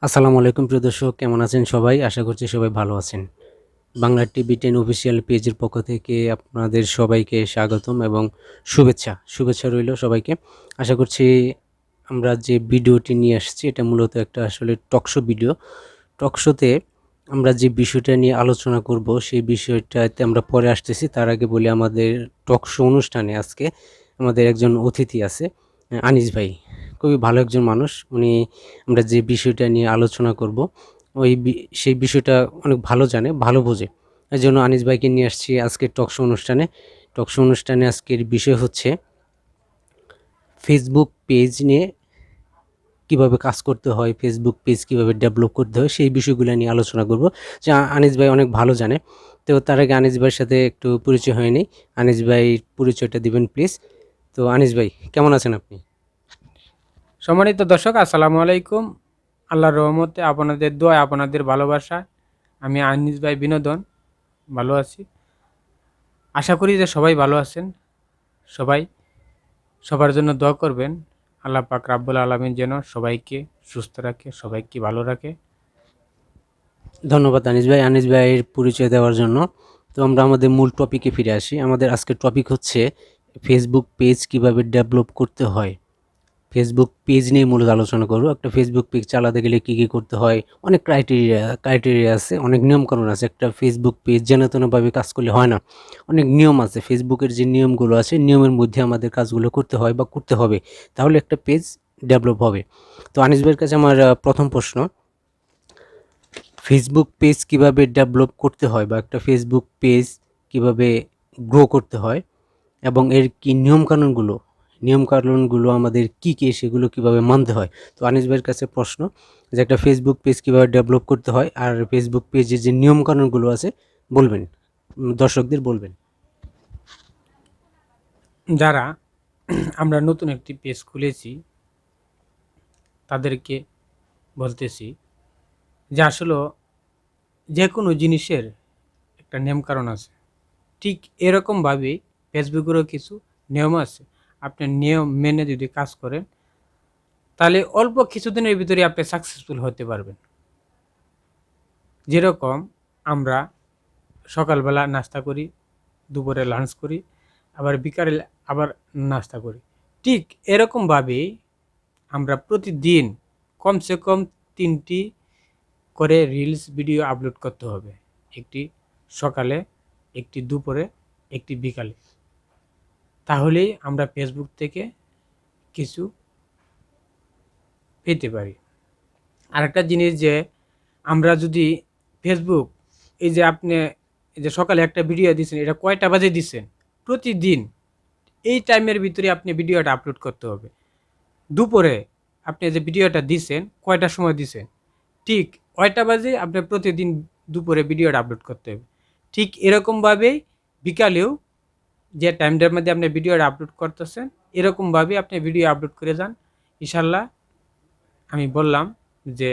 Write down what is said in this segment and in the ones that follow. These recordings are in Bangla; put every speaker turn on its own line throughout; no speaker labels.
আসসালামু আলাইকুম প্রিয় দর্শক, কেমন আছেন সবাই? আশা করছি সবাই ভালো আছেন। বাংলা টিভি 10 অফিসিয়াল পেজের পক্ষ থেকে আপনাদের সবাইকে স্বাগতম এবং শুভেচ্ছা রইল সবাইকে। আশা করছি আমরা যে ভিডিওটি নিয়ে আসছি এটা মূলত একটা আসলে টকশো ভিডিও। টকশোতে আমরা যে বিষয়টা নিয়ে আলোচনা করব সেই বিষয়টাতে আমরা পরে আসতেছি। তার আগে বলি, আমাদের টকশো অনুষ্ঠানে আজকে আমাদের একজন অতিথি আছে, আনিস ভাই। খুবই ভালো একজন মানুষ উনি। আমরা যে বিষয়টা নিয়ে আলোচনা করব সেই বিষয়টা অনেক ভালো জানে, ভালো বোঝে। এই জন্য আনিস ভাইকে নিয়ে আসছি আজকের টকশো অনুষ্ঠানে। টকশো অনুষ্ঠানে আজকের বিষয় হচ্ছে ফেসবুক পেজ নিয়ে কিভাবে কাজ করতে হয়, ফেসবুক পেজ কিভাবে ডেভেলপ করতে হয়, সেই বিষয়গুলো নিয়ে আলোচনা করব, যা আনিস ভাই অনেক ভালো জানে। তো তার আগে আনিস ভাইয়ের সাথে একটু পরিচয় হয়নি। আনিস ভাই পরিচয়টা দিবেন প্লিজ। তো আনিস ভাই, কেমন আছেন আপনি?
সম্মানিত দর্শক, আসসালামু আলাইকুম। আল্লাহর রহমতে, আপনাদের দোয়া, আপনাদের ভালোবাসা আমি আনিস ভাই বিনোদন ভালো আছি। আশা করি যে সবাই ভালো আছেন। সবাই সবার জন্য দোয়া করবেন। আল্লাহ পাক রাব্বুল আলামিন যেন সবাইকে সুস্থ রাখে, সবাইকে ভালো রাখে।
ধন্যবাদ আনিস ভাই, আনিস ভাইয়ের পরিচয় দেওয়ার জন্য। তো আমরা আমাদের মূল টপিকে ফিরে আসি। আমাদের আজকের টপিক হচ্ছে ফেসবুক পেজ কিভাবে ডেভেলপ করতে হয়। ফেসবুক পেজ নিয়ে মূলত আলোচনা করব। একটা ফেসবুক পেজ চালাতে গেলে কী কী করতে হয়, অনেক ক্রাইটেরিয়া আছে, অনেক নিয়মকানুন আছে। একটা ফেসবুক পেজ যেন তেনভাবে কাজ করলে হয় না। অনেক নিয়ম আছে, ফেসবুকের যে নিয়মগুলো আছে, নিয়মের মধ্যে আমাদের কাজগুলো করতে হয় বা করতে হবে, তাহলে একটা পেজ ডেভেলপ হবে। তো আনিস ভাইয়ের কাছে আমার প্রথম প্রশ্ন, ফেসবুক পেজ কিভাবে ডেভেলপ করতে হয় বা একটা ফেসবুক পেজ কিভাবে গ্রো করতে হয় এবং এর কি নিয়মকানুনগুলো আমাদের কি কি, সেগুলো কিভাবে মানতে হয়। তো আনিস ভাইয়ের কাছে প্রশ্ন, যে একটা ফেসবুক পেজ কিভাবে ডেভেলপ করতে হয় আর ফেসবুক পেজের যে নিয়মকানুনগুলো আছে বলবেন, দর্শকদের বলবেন।
যারা আমরা নতুন একটি পেজ খুলেছি তাদেরকে বলতেছি যে আসলে যে কোনো জিনিসের একটা নিয়ম কারণ আছে। ঠিক এরকমভাবেই ফেসবুকেরও কিছু নিয়ম আছে। আপনি নিয়ম মেনে যদি কাজ করেন তাহলে অল্প কিছুদিনের ভিতরে আপনি সাকসেসফুল হতে পারবেন। যেরকম আমরা সকালবেলা নাস্তা করি, দুপুরে লাঞ্চ করি, আবার বিকালে আবার নাস্তা করি। ঠিক এরকমভাবেই আমরা প্রতিদিন কমসে কম ৩টি করে রিলস ভিডিও আপলোড করতে হবে। একটি সকালে, একটি দুপুরে, একটি বিকালে। তাহলেই আমরা ফেসবুক থেকে কিছু পেতে পারি। আরেকটা জিনিস যে আমরা যদি ফেসবুক, এই যে আপনি এই যে সকালে একটা ভিডিও দিচ্ছেন, এটা কয়টা বাজে দিচ্ছেন? প্রতিদিন এই টাইমের ভিতরে আপনি ভিডিওটা আপলোড করতে হবে। দুপুরে আপনি যে ভিডিওটা দিচ্ছেন কয়টার সময় দিচ্ছেন, ঠিক কয়টা বাজে আপনি প্রতিদিন দুপুরে ভিডিওটা আপলোড করতে হবে। ঠিক এরকমভাবেই বিকালেও যে টাইমটার মধ্যে আপনি ভিডিওটা আপলোড করতেছেন, এরকমভাবেই আপনি ভিডিও আপলোড করে যান। ইনশাল্লাহ আমি বললাম যে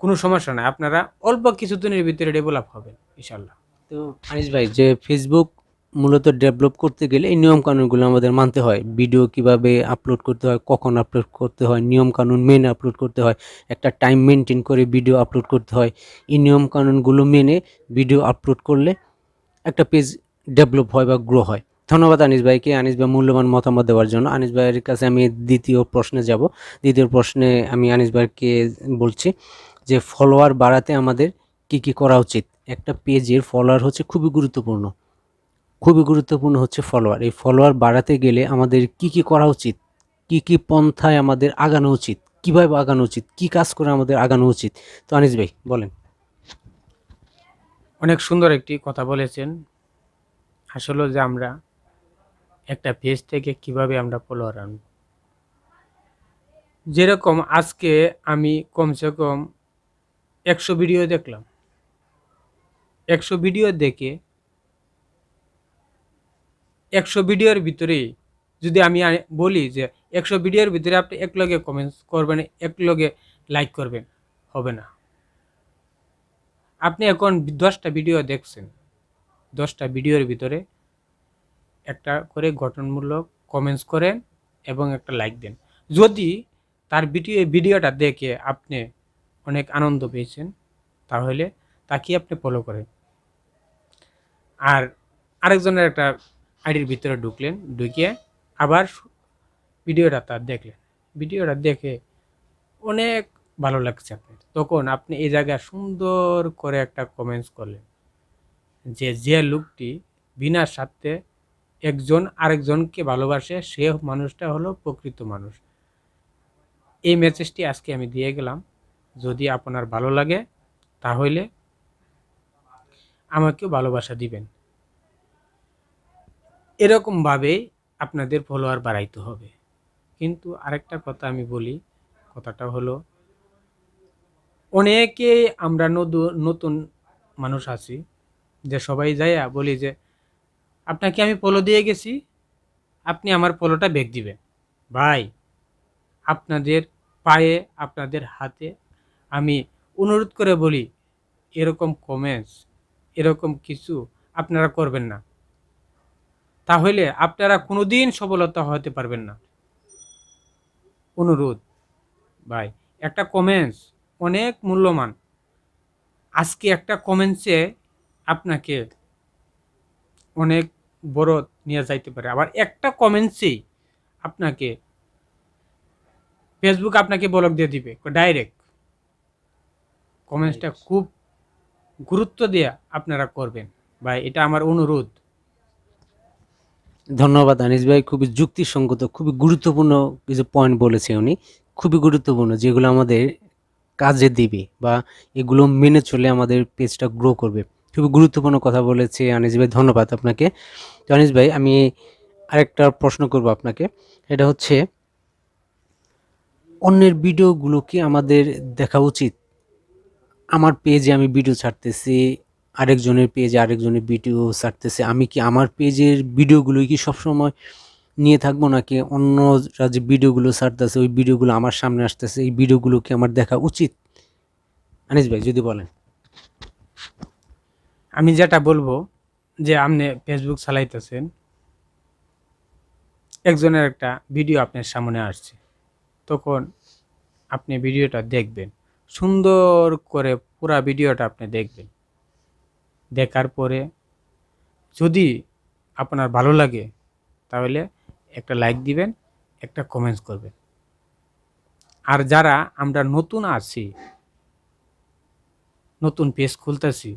কোনো সমস্যা নাই, আপনারা অল্প কিছুদিনের ভিতরে ডেভেলপ হবেন ইনশাল্লাহ।
তো আনিস ভাই, যে ফেসবুক মূলত ডেভেলপ করতে গেলে এই নিয়ম কানুনগুলো আমাদের মানতে হয়। ভিডিও কিভাবে আপলোড করতে হয়, কখন আপলোড করতে হয়, নিয়ম কানুন মেনে আপলোড করতে হয়, একটা টাইম মেনটেন করে ভিডিও আপলোড করতে হয়। এই নিয়ম কানুনগুলো মেনে ভিডিও আপলোড করলে একটা পেজ ডেভেলপ হয় বা গ্রো হয়। ধন্যবাদ আনিস ভাইকে, আনিস ভাই মূল্যবান মতামত দেওয়ার জন্য। আনিস ভাইয়ের কাছে আমি দ্বিতীয় প্রশ্নে যাব। দ্বিতীয় প্রশ্নে আমি আনিস ভাইকে বলছি যে ফলোয়ার বাড়াতে আমাদের কি কি করা উচিত। একটা পেজের ফলোয়ার হচ্ছে খুবই গুরুত্বপূর্ণ, খুবই গুরুত্বপূর্ণ হচ্ছে ফলোয়ার। এই ফলোয়ার বাড়াতে গেলে আমাদের কি কি করা উচিত, কি কি পন্থায় আমাদের আগানো উচিত, কিভাবে আগানো উচিত, কি কাজ করে আমাদের আগানো উচিত। তো আনিস ভাই বলেন।
অনেক সুন্দর একটি কথা বলেছেন। আসলে যে আমরা একটা পেজ থেকে কিভাবে আমরা ফলোয়ার আনবো, যেরকম আজকে আমি কমসে কম 100 ভিডিও দেখলাম। 100 ভিডিও দেখে 100 ভিডিওর ভিতরে যদি আমি বলি যে 100 ভিডিওর ভিতরে আপনি এক লগে কমেন্টস করবেন, এক লগে লাইক করবেন, হবে না। আপনি এখন 10টা ভিডিও দেখছেন, 10টা ভিডিওর ভিতরে একটা করে গঠনমূলক কমেন্টস করেন এবং একটা লাইক দেন। যদি তার ভিডিওটা দেখে আপনি অনেক আনন্দ পেয়েছেন, তাহলে তাকে আপনি ফলো করেন। আর আরেকজনের একটা আইডির ভিতরে ঢুকলেন, ঢুকিয়ে আবার ভিডিওটা তার দেখলেন, ভিডিওটা দেখে অনেক ভালো লাগছে আপনার, তখন আপনি এই জায়গায় সুন্দর করে একটা কমেন্টস করলেন যে যে লোকটি বিনা স্বার্থে একজন আরেকজনকে ভালোবাসে সে মানুষটা হলো প্রকৃত মানুষ। এই মেসেজটি আজকে আমি দিয়ে গেলাম। যদি আপনার ভালো লাগে তাহলে আমাকেও ভালোবাসা দিবেন। এরকমভাবে আপনাদের ফলোয়ার বাড়াইতে হবে। কিন্তু আরেকটা কথা আমি বলি, কথাটা হলো অনেকে আমরা নতুন মানুষ আছি যে সবাই যাইয়া বলি যে আপনাকে আমি ফলো দিয়ে গেছি, আপনি আমার ফলোটা ব্যাক দিবেন। ভাই, আপনাদের পায়ে আপনাদের হাতে আমি অনুরোধ করে বলি, এরকম কমেন্টস এরকম কিছু আপনারা করবেন না, তাহলে আপনারা কোনোদিন সফলতা হতে পারবেন না। অনুরোধ ভাই, একটা কমেন্টস অনেক মূল্যবান। আজকে একটা কমেন্টসে আপনাকে অনেক বড় নিয়ে যাইতে পারে, আবার একটা কমেন্টসেই আপনাকে ফেসবুক আপনাকে ব্লক দিয়ে দিবে ডাইরেক্ট। কমেন্টসটা খুব গুরুত্ব দিয়ে আপনারা করবেন ভাই, এটা আমার অনুরোধ।
ধন্যবাদ আনিস ভাই, খুবই যুক্তিসঙ্গত, খুবই গুরুত্বপূর্ণ কিছু পয়েন্ট বলেছে উনি, খুবই গুরুত্বপূর্ণ, যেগুলো আমাদের কাজে দিবে বা এগুলো মেনে চলে আমাদের পেজটা গ্রো করবে। খুবই গুরুত্বপূর্ণ কথা বলেছে আনিস ভাই, ধন্যবাদ আপনাকে। তো আনিস ভাই, আমি আরেকটা প্রশ্ন করব আপনাকে, এটা হচ্ছে অন্যের ভিডিওগুলো কি আমাদের দেখা উচিত? আমার পেজে আমি ভিডিও ছাড়তেছি, আরেকজনের পেজে আরেকজনের ভিডিও ছাড়তেছে, আমি কি আমার পেজের ভিডিওগুলোই কি সবসময় নিয়ে থাকবো, নাকি অন্যরা যে ভিডিওগুলো ছাড়তেছে ওই ভিডিওগুলো আমার সামনে আসতেছে, এই ভিডিওগুলো কি আমার দেখা উচিত? আনিস ভাই যদি বলেন।
আমি যেটা বলবো যে আপনি ফেসবুক চালাইতেছেন, একজনের একটা ভিডিও আপনার সামনে আসছে, তখন আপনি ভিডিওটা দেখবেন, সুন্দর করে পুরা ভিডিওটা আপনি দেখবেন। দেখার পরে যদি আপনার ভালো লাগে তাহলে একটা লাইক দিবেন, একটা কমেন্টস করবেন। আর যারা আমরা নতুন আছি, নতুন পেজ খুলতেছি,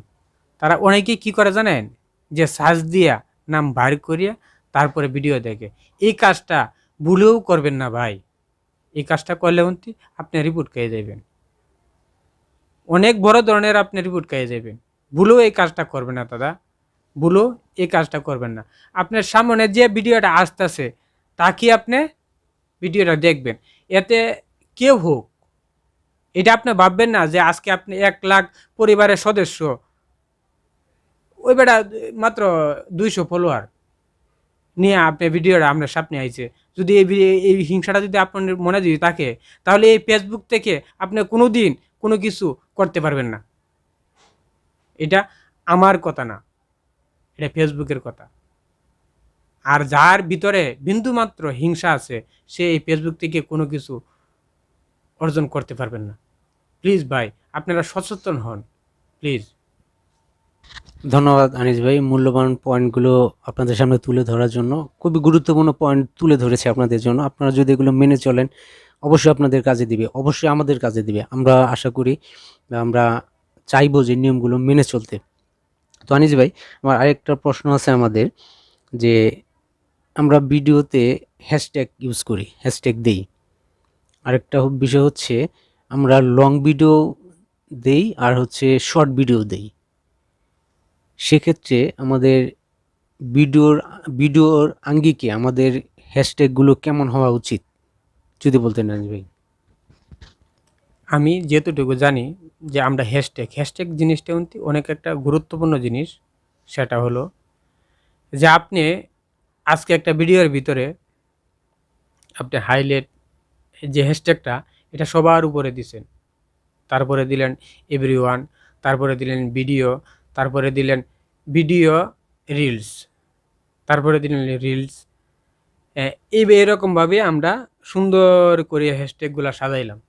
তারা অনেকেই কি করে জানেন, যে সার্চ দিয়া নাম বার করিয়া তারপরে ভিডিও দেখে। এই কাজটা ভুলেও করবেন না ভাই, এই কাজটা করলে কিন্তু আপনি রিপোর্ট খেয়ে যাবেন, অনেক বড় ধরনের আপনি রিপোর্ট খেয়ে যাবেন। ভুলেও এই কাজটা করবেন না দাদা, ভুলেও এই কাজটা করবেন না। আপনার সামনে যে ভিডিওটা আসতেছে তাকে আপনি ভিডিওটা দেখবেন, এতে কেউ হোক, এটা আপনি ভাববেন না যে আজকে আপনি 1 লাখ পরিবারের সদস্য, ওই বেটা মাত্র 200 ফলোয়ার নিয়ে আপনি ভিডিওটা আপনার সামনে আইছে। যদি এই হিংসাটা যদি আপনার মনে যদি থাকে, তাহলে এই ফেসবুক থেকে আপনি কোনো দিন কোনো কিছু করতে পারবেন না। এটা আমার কথা না, এটা ফেসবুকের কথা। আর যার ভিতরে বিন্দুমাত্র হিংসা আছে, সে এই ফেসবুক থেকে কোনো কিছু অর্জন করতে পারবেন না। প্লিজ ভাই, আপনারা সচেতন হন প্লিজ।
ধন্যবাদ আনিস ভাই, মূল্যবান পয়েন্টগুলো আপনাদের সামনে তুলে ধরার জন্য। খুবই গুরুত্বপূর্ণ পয়েন্ট তুলে ধরেছে আপনাদের জন্য। আপনারা যদি এগুলো মেনে চলেন অবশ্যই আপনাদের কাজে দিবে, অবশ্যই আমাদের কাজে দিবে। আমরা আশা করি বা আমরা চাইবো যে নিয়মগুলো মেনে চলতে। তো আনিস ভাই, আমার আরেকটা প্রশ্ন আছে আমাদের, যে আমরা ভিডিওতে হ্যাশট্যাগ ইউজ করি, হ্যাশট্যাগ দেই। আরেকটা বিষয় হচ্ছে আমরা লং ভিডিও দেই আর হচ্ছে শর্ট ভিডিও দেই। সেক্ষেত্রে আমাদের ভিডিওর ভিডিওর আঙ্গিকে আমাদের হ্যাশট্যাগুলো কেমন হওয়া উচিত যদি বলতেন আনিস ভাই।
আমি যেতটুকু জানি যে আমরা হ্যাশট্যাগ হ্যাশট্যাগ জিনিসটা কিন্তু অনেক একটা গুরুত্বপূর্ণ জিনিস। সেটা হলো যে আপনি আজকে একটা ভিডিওর ভিতরে আপনি হাইলাইট যে হ্যাশট্যাগটা, এটা সবার উপরে দিছেন, তারপরে দিলেন এভরিওয়ান, তারপরে দিলেন ভিডিও, তারপরে দিলেন ভিডিও রিলস, তারপরে দিলেন রিলস। এই এরকমভাবে আমরা সুন্দর করে হ্যাশট্যাগুলো সাজাইলাম।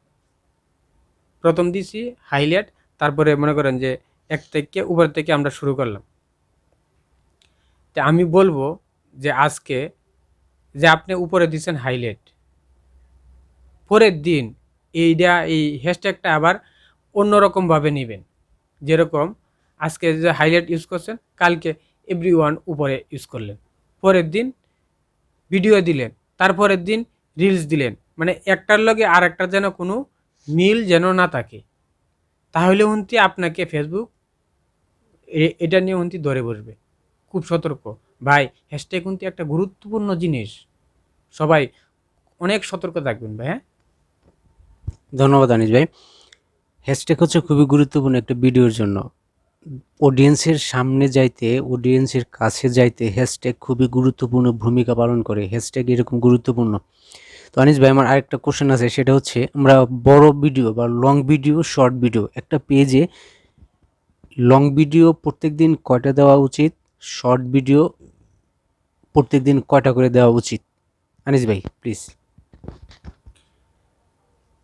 প্রথম দিছি হাইলাইট, তারপরে মনে করেন যে এক থেকে উপর থেকে আমরা শুরু করলাম। তা আমি বলবো যে আজকে যে আপনি উপরে দিচ্ছেন হাইলাইট, পরের দিন এই হ্যাশট্যাগটা আবার অন্যরকমভাবে নেবেন। যেরকম আজকে যে হাইলাইট ইউজ করছেন, কালকে এভরিওয়ান উপরে ইউজ করলেন, পরের দিন ভিডিও দিলেন, তারপরের দিন রিলস দিলেন, মানে একটার লগে আর একটার যেন কোনো মিল যেন না থাকে। তাহলে উনতি আপনাকে ফেসবুক এটা নিয়ে উনতি ধরে বসবে। খুব সতর্ক ভাই, হ্যাশট্যাগ কিন্তু একটা গুরুত্বপূর্ণ জিনিস, সবাই অনেক সতর্ক থাকবেন ভাই। হ্যাঁ,
ধন্যবাদ আনিস ভাই। হ্যাশট্যাগ হচ্ছে খুবই গুরুত্বপূর্ণ একটা ভিডিওর জন্য। অডিয়েন্সের সামনে যাইতে, অডিয়েন্সের কাছে যাইতে হ্যাশট্যাগ খুবই গুরুত্বপূর্ণ ভূমিকা পালন করে। হ্যাশট্যাগ এরকম গুরুত্বপূর্ণ। তো আনিস ভাই, আমার আরেকটা কোশ্চেন আছে, সেটা হচ্ছে আমরা বড় ভিডিও বা লং ভিডিও, শর্ট ভিডিও, একটা পেজে লং ভিডিও প্রত্যেকদিন কয়টা দেওয়া উচিত, শর্ট ভিডিও প্রত্যেকদিন কয়টা করে দেওয়া উচিত? আনিস ভাই প্লিজ।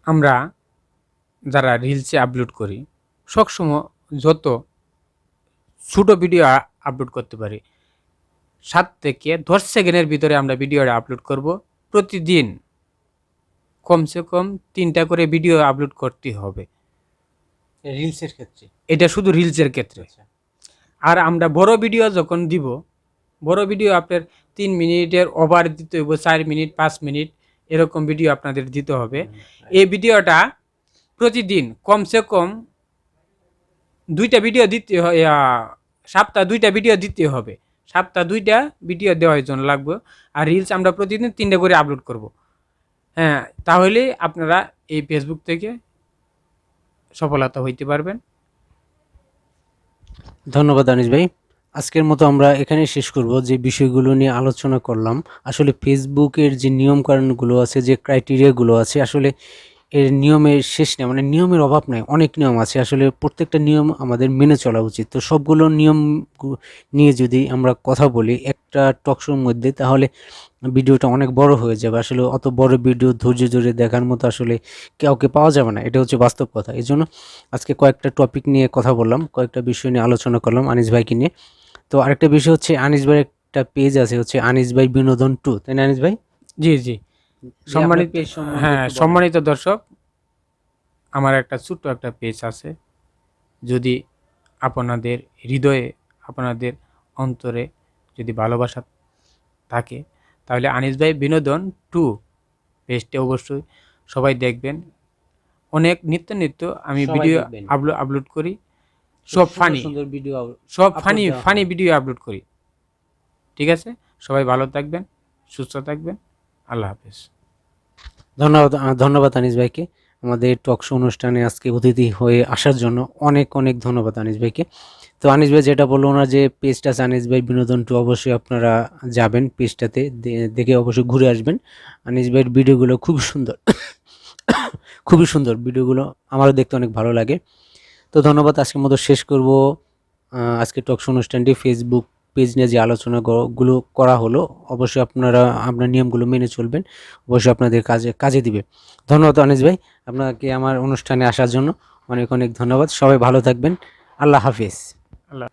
আমরা যারা রিলসে আপলোড করি সবসময় যত ছোটো ভিডিও আপলোড করতে পারি, 7 থেকে 10 সেকেন্ডের ভিতরে আমরা ভিডিওটা আপলোড করব। প্রতিদিন কমসে কম 3টা করে ভিডিও আপলোড করতে হবে,
রিলসের ক্ষেত্রে?
এটা শুধু রিলসের ক্ষেত্রে। আর আমরা বড় ভিডিও যখন দিব, বড় ভিডিও আপনার 3 মিনিটের ওভার দিতে হবে, 4 মিনিট 5 মিনিট এরকম ভিডিও আপনাদের দিতে হবে। এই ভিডিওটা প্রতিদিন কমসে কম 2টা ভিডিও দিতে হয়, সপ্তাহে 2টা ভিডিও দিতে হবে, সপ্তাহে 2টা ভিডিও দেওয়ার জন্য লাগবে। আর রিলস আমরা প্রতিদিন 3টা করে আপলোড করব। হ্যাঁ, তাহলে আপনারা এই ফেসবুক থেকে সফলতা হইতে পারবেন।
ধন্যবাদ আনিস ভাই। আজকের মতো আমরা এখানে শেষ করব। যে বিষয়গুলো নিয়ে আলোচনা করলাম, আসলে ফেসবুকের যে নিয়মকানুনগুলো আছে, যে ক্রাইটেরিয়াগুলো আছে, আসলে এর নিয়মের শেষ নেই, মানে নিয়মের অভাব নাই, অনেক নিয়ম আছে। আসলে প্রত্যেকটা নিয়ম আমাদের মেনে চলা উচিত। তো সবগুলো নিয়ম নিয়ে যদি আমরা কথা বলি একটা টকশোর মধ্যে, তাহলে ভিডিওটা অনেক বড় হয়ে যাবে। আসলে অত বড় ভিডিও ধৈর্য ধরে দেখার মতো আসলে কাউকে পাওয়া যাবে না, এটা হচ্ছে বাস্তব কথা। এই জন্য আজকে কয়েকটা টপিক নিয়ে কথা বললাম, কয়েকটা বিষয় নিয়ে আলোচনা করলাম আনিস ভাইকে নিয়ে। তো আরেকটা বিষয় হচ্ছে, আনিস ভাইয়ের একটা পেজ আছে, হচ্ছে আনিস ভাই বিনোদন 2, তাই না আনিস ভাই?
জি জি, সম্মানিত, হ্যাঁ সম্মানিত দর্শক, আমার একটা ছোট্ট একটা পেজ আছে। যদি আপনাদের হৃদয়ে, আপনাদের অন্তরে যদি ভালোবাসা থাকে, তাহলে আনিস ভাই বিনোদন 2 পেজটি অবশ্যই সবাই দেখবেন। অনেক নিত্য নিত্য আমি
সবাই
ভিডিও
দেখবেন।
আপলোড করি, সব ফানি,
সুন্দর ভিডিও
সব
upload
ফানি
দেওয়া
ফানি
হয়।
ভিডিও আপলোড করি। ঠিক আছে, সবাই ভালো থাকবেন, সুস্থ থাকবেন। আল্লাহ হাফেজ।
ধন্যবাদ আনিস ভাইকে আমাদের টক শো অনুষ্ঠানে আজকে অতিথি হয়ে আসার জন্য। অনেক অনেক ধন্যবাদ আনিস ভাইকে। তো আনিস ভাই যেটা বললো, ওনার যে পেজটা আছে আনিস ভাই বিনোদন 2, অবশ্যই আপনারা যাবেন পেজটাতে, দেখে অবশ্যই ঘুরে আসবেন। আনিস ভাইয়ের ভিডিওগুলো খুব সুন্দর, খুবই সুন্দর ভিডিওগুলো, আমারও দেখতে অনেক ভালো লাগে। তো ধন্যবাদ, আজকের মতো শেষ করব। আজকে টক শো অনুষ্ঠানটি ফেসবুক পেজ নিয়ে যে আলোচনাগুলো করা হলো, অবশ্যই আপনারা আপনার নিয়মগুলো মেনে চলবেন, অবশ্যই আপনাদের কাজে দিবে। ধন্যবাদ আনিস ভাই, আপনাকে আমার অনুষ্ঠানে আসার জন্য অনেক অনেক ধন্যবাদ। সবাই ভালো থাকবেন। আল্লাহ হাফিজ।
আল্লাহ